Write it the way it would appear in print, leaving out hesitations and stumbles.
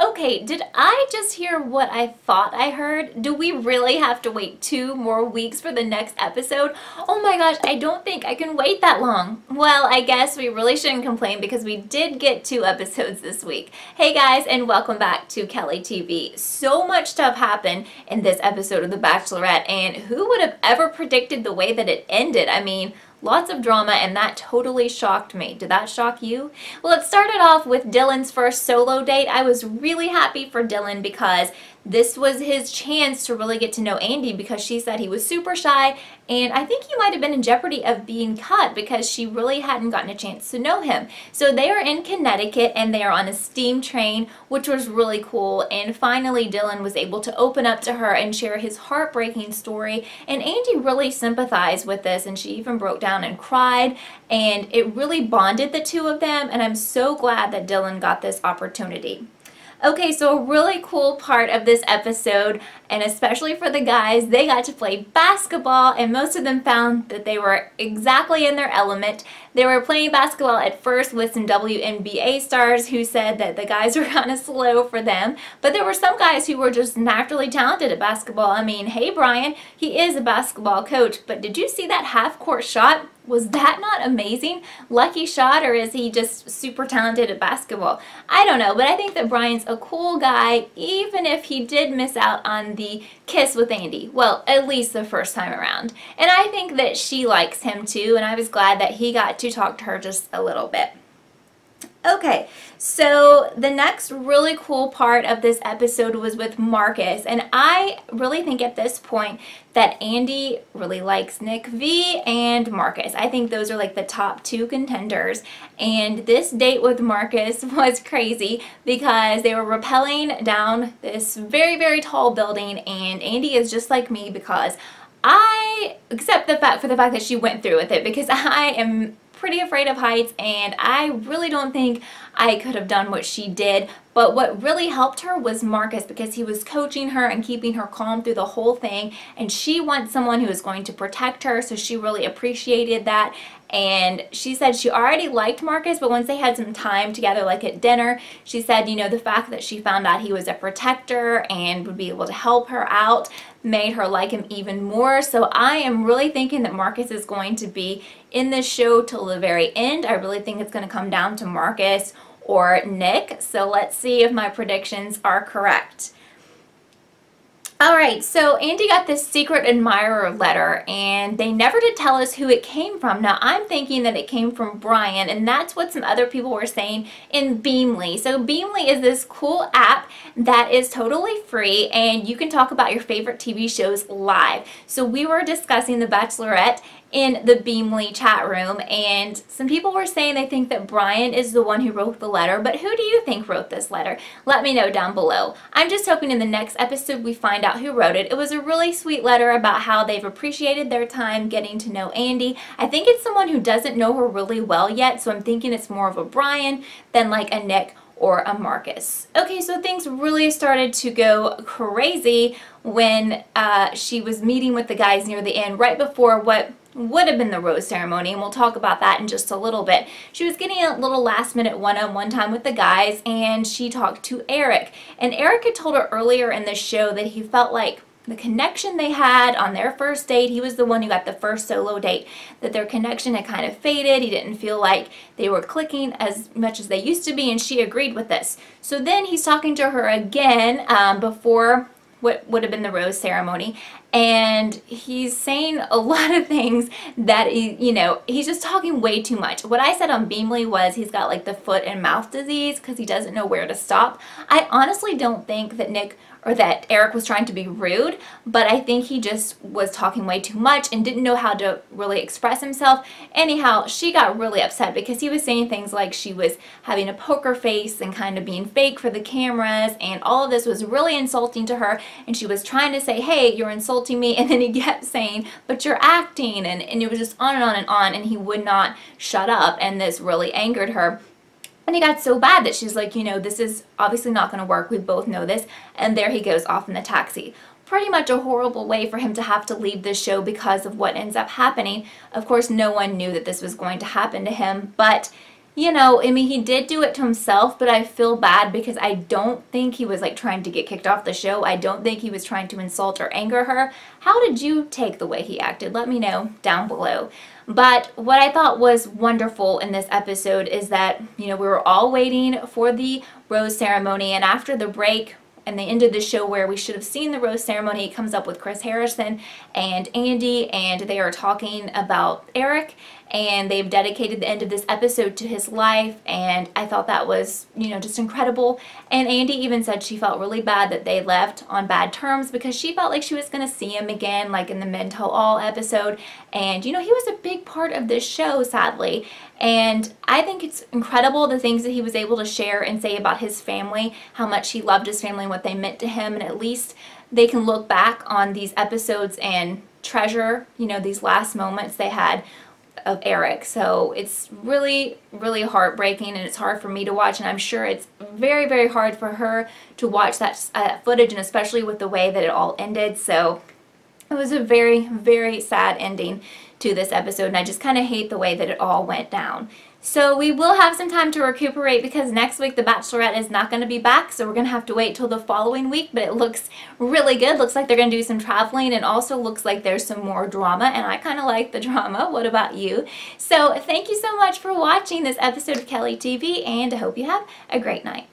Okay, did I just hear what I thought I heard? Do we really have to wait 2 more weeks for the next episode? Oh my gosh, I don't think I can wait that long. Well, I guess we really shouldn't complain because we did get 2 episodes this week. Hey guys, and welcome back to Kelly TV. So much stuff happened in this episode of The Bachelorette, and who would have ever predicted the way that it ended? I mean, lots of drama, and that totally shocked me. Did that shock you? Well, it started off with Dylan's first solo date. I was really happy for Dylan because this was his chance to really get to know Andi, because she said he was super shy, and I think he might have been in jeopardy of being cut because she really hadn't gotten a chance to know him. So they are in Connecticut and they are on a steam train, which was really cool, and finally Dylan was able to open up to her and share his heartbreaking story, and Andi really sympathized with this, and she even broke down and cried, and it really bonded the two of them, and I'm so glad that Dylan got this opportunity. Okay, so a really cool part of this episode, and especially for the guys, they got to play basketball, and most of them found that they were exactly in their element. They were playing basketball at first with some WNBA stars who said that the guys were kind of slow for them, but there were some guys who were just naturally talented at basketball. I mean, hey Brian, he is a basketball coach, but did you see that half-court shot? Was that not amazing? Lucky shot, or is he just super talented at basketball? I don't know, but I think that Brian's a cool guy, even if he did miss out on the kiss with Andi. Well, at least the first time around. And I think that she likes him too, and I was glad that he got to talk to her just a little bit. Okay, so the next really cool part of this episode was with Marcus, and I really think at this point that Andi really likes Nick V and Marcus. I think those are like the top two contenders, and this date with Marcus was crazy because they were rappelling down this very, very tall building, and Andi is just like me because I accept the fact that she went through with it, because I am pretty afraid of heights, and I really don't think I could have done what she did. But what really helped her was Marcus, because he was coaching her and keeping her calm through the whole thing, and she wants someone who is going to protect her, so she really appreciated that. And she said she already liked Marcus, but once they had some time together, like at dinner, she said, you know, the fact that she found out he was a protector and would be able to help her out made her like him even more. So I am really thinking that Marcus is going to be in this show till the very end. I really think it's going to come down to Marcus or Nick. So let's see if my predictions are correct. Alright, so Andi got this secret admirer letter, and they never did tell us who it came from. Now, I'm thinking that it came from Brian, and that's what some other people were saying in Beamly. So Beamly is this cool app that is totally free, and you can talk about your favorite TV shows live. So we were discussing The Bachelorette in the Beamly chat room, and some people were saying they think that Brian is the one who wrote the letter, but who do you think wrote this letter? Let me know down below. I'm just hoping in the next episode we find out who wrote it. It was a really sweet letter about how they've appreciated their time getting to know Andi. I think it's someone who doesn't know her really well yet, so I'm thinking it's more of a Brian than like a Nick or a Marcus. Okay, so things really started to go crazy when she was meeting with the guys near the end, right before what would have been the rose ceremony, and we'll talk about that in just a little bit. She was getting a little last-minute one-on-one time with the guys, and she talked to Eric. And Eric had told her earlier in the show that he felt like the connection they had on their first date, he was the one who got the first solo date, that their connection had kind of faded. He didn't feel like they were clicking as much as they used to be, and she agreed with this. So then he's talking to her again before what would have been the rose ceremony, and he's saying a lot of things that he's just talking way too much. What I said on Beamly was he's got like the foot and mouth disease because he doesn't know where to stop. I honestly don't think that Nick or that Eric was trying to be rude, but I think he just was talking way too much and didn't know how to really express himself. Anyhow, she got really upset because he was saying things like she was having a poker face and kind of being fake for the cameras, and all of this was really insulting to her, and she was trying to say, hey, you're insulting me, and then he kept saying, but you're acting, and it was just on and on and on, and he would not shut up, and this really angered her. And it got so bad that she's like, you know, this is obviously not going to work. We both know this. And there he goes off in the taxi. Pretty much a horrible way for him to have to leave this show because of what ends up happening. Of course, no one knew that this was going to happen to him, but you know, I mean, he did do it to himself, but I feel bad because I don't think he was like trying to get kicked off the show. I don't think he was trying to insult or anger her. How did you take the way he acted? Let me know down below. But what I thought was wonderful in this episode is that, you know, we were all waiting for the rose ceremony, and after the break, and they ended the show where we should have seen the rose ceremony, it comes up with Chris Harrison and Andy, and they are talking about Eric, and they've dedicated the end of this episode to his life, and I thought that was, you know, just incredible. And Andy even said she felt really bad that they left on bad terms because she felt like she was going to see him again, like in the Men Tell All episode, and you know, he was a big part of this show, sadly. And I think it's incredible the things that he was able to share and say about his family, how much he loved his family and what they meant to him, and at least they can look back on these episodes and treasure, you know, these last moments they had of Eric. So it's really, really heartbreaking, and it's hard for me to watch, and I'm sure it's very, very hard for her to watch that footage, and especially with the way that it all ended. So it was a very, very sad ending to this episode, and I just kind of hate the way that it all went down. So we will have some time to recuperate because next week The Bachelorette is not going to be back, so we're going to have to wait till the following week, but it looks really good. Looks like they're going to do some traveling, and also looks like there's some more drama, and I kind of like the drama. What about you? So thank you so much for watching this episode of Kelly TV, and I hope you have a great night.